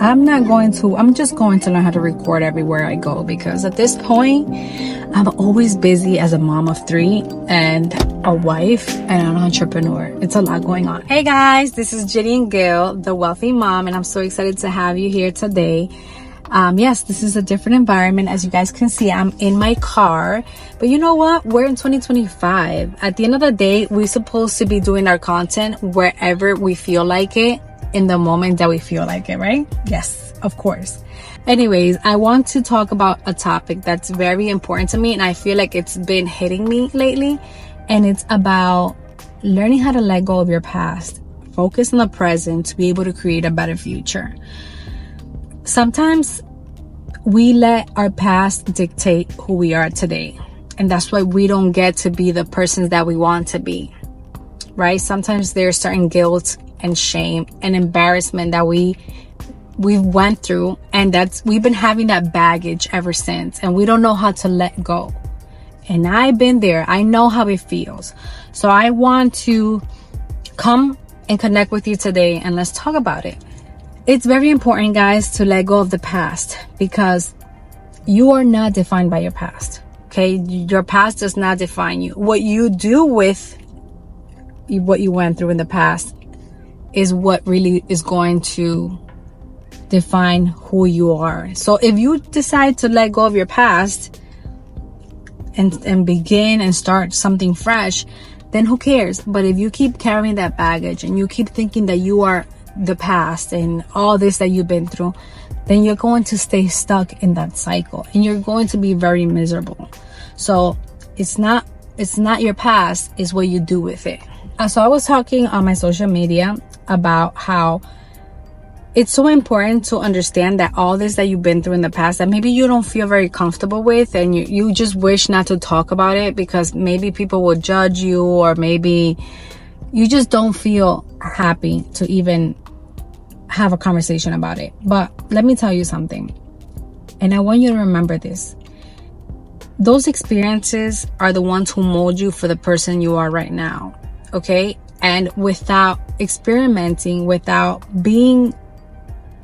I'm just going to learn how to record everywhere I go, because at this point, I'm always busy as a mom of 3 and a wife and an entrepreneur. It's a lot going on. Hey guys, this is Jenny and Gail, the wealthy mom, and I'm so excited to have you here today. Yes, this is a different environment. As you guys can see, I'm in my car, but you know what? We're in 2025. At the end of the day, we're supposed to be doing our content wherever we feel like it, in the moment that we feel like it, right? Yes, of course. Anyways, I want to talk about a topic that's very important to me, and I feel like it's been hitting me lately, and it's about learning how to let go of your past, focus on the present to be able to create a better future. Sometimes we let our past dictate who we are today, and that's why we don't get to be the persons that we want to be, right? Sometimes there's certain guilt and shame and embarrassment that we went through, and we've been having that baggage ever since, and we don't know how to let go. And I've been there. I know how it feels. So I want to come and connect with you today, and let's talk about it. It's very important, guys, to let go of the past, because you are not defined by your past. Okay, your past does not define you. What you do with what you went through in the past is what really is going to define who you are. So if you decide to let go of your past and begin and start something fresh, then who cares? But if you keep carrying that baggage and you keep thinking that you are the past and all this that you've been through, then you're going to stay stuck in that cycle and you're going to be very miserable. So it's not your past, it's what you do with it. So I was talking on my social media about how it's so important to understand that all this that you've been through in the past that maybe you don't feel very comfortable with, and you just wish not to talk about it because maybe people will judge you, or maybe you just don't feel happy to even have a conversation about it. But let me tell you something, and I want you to remember this. Those experiences are the ones who mold you for the person you are right now, okay? And without experimenting, without being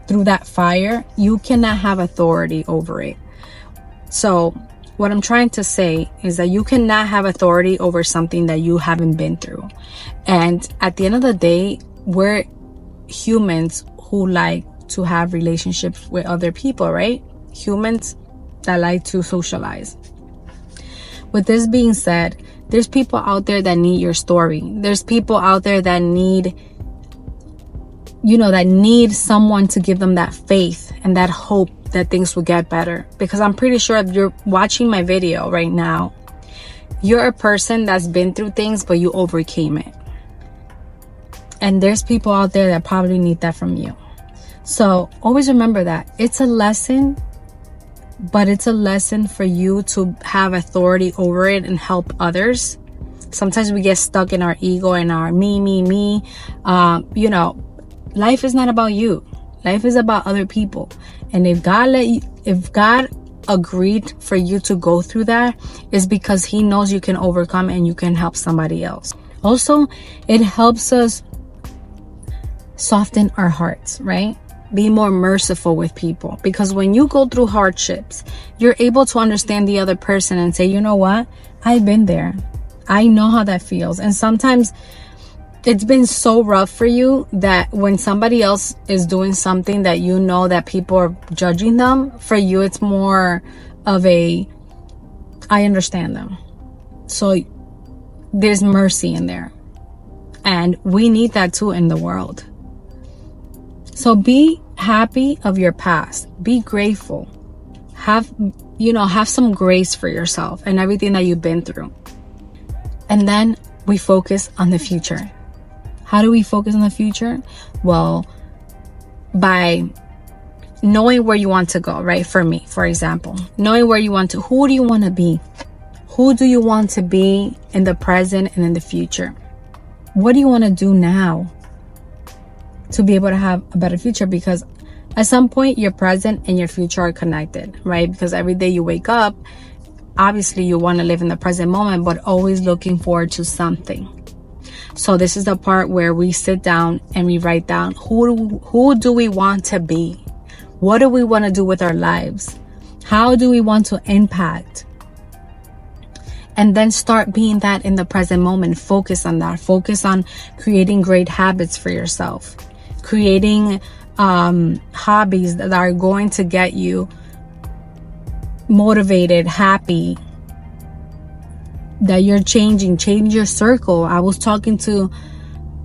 through that fire, you cannot have authority over it. So what I'm trying to say is that you cannot have authority over something that you haven't been through. And at the end of the day, we're humans who like to have relationships with other people, right? Humans that like to socialize. With this being said, there's people out there that need your story. There's people out there that need someone to give them that faith and that hope that things will get better. Because I'm pretty sure if you're watching my video right now, you're a person that's been through things, but you overcame it. And there's people out there that probably need that from you. So always remember that it's a lesson, but it's a lesson for you to have authority over it and help others. Sometimes we get stuck in our ego and our me. Life is not about you. Life is about other people. And if God agreed for you to go through that, it's because He knows you can overcome and you can help somebody else. Also, it helps us soften our hearts, right? Be more merciful with people, because when you go through hardships, you're able to understand the other person and say, you know what? I've been there. I know how that feels. And sometimes it's been so rough for you that when somebody else is doing something that you know that people are judging them, for you it's more of I understand them. So there's mercy in there. And we need that too in the world. So be happy of your past. Be grateful. Have some grace for yourself and everything that you've been through. And then we focus on the future. How do we focus on the future? Well, by knowing where you want to go, right? For me, for example, knowing where you want to, who do you want to be? Who do you want to be in the present and in the future? What do you want to do now to be able to have a better future? Because at some point, your present and your future are connected, right? Because every day you wake up, obviously you want to live in the present moment, but always looking forward to something. So this is the part where we sit down and we write down who do we want to be? What do we want to do with our lives? How do we want to impact? And then start being that in the present moment. Focus on that. Focus on creating great habits for yourself. Creating hobbies that are going to get you motivated, happy, that you're changing. Change your circle. I was talking to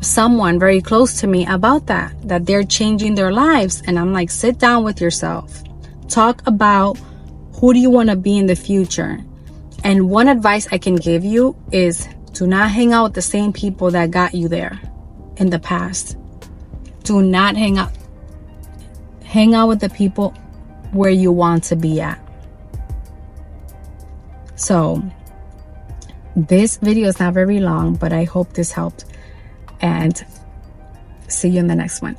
someone very close to me about that they're changing their lives. And I'm like, sit down with yourself. Talk about who do you want to be in the future. And one advice I can give you is do not hang out with the same people that got you there in the past. Do not hang out. Hang out with the people where you want to be at. So this video is not very long, but I hope this helped. And see you in the next one.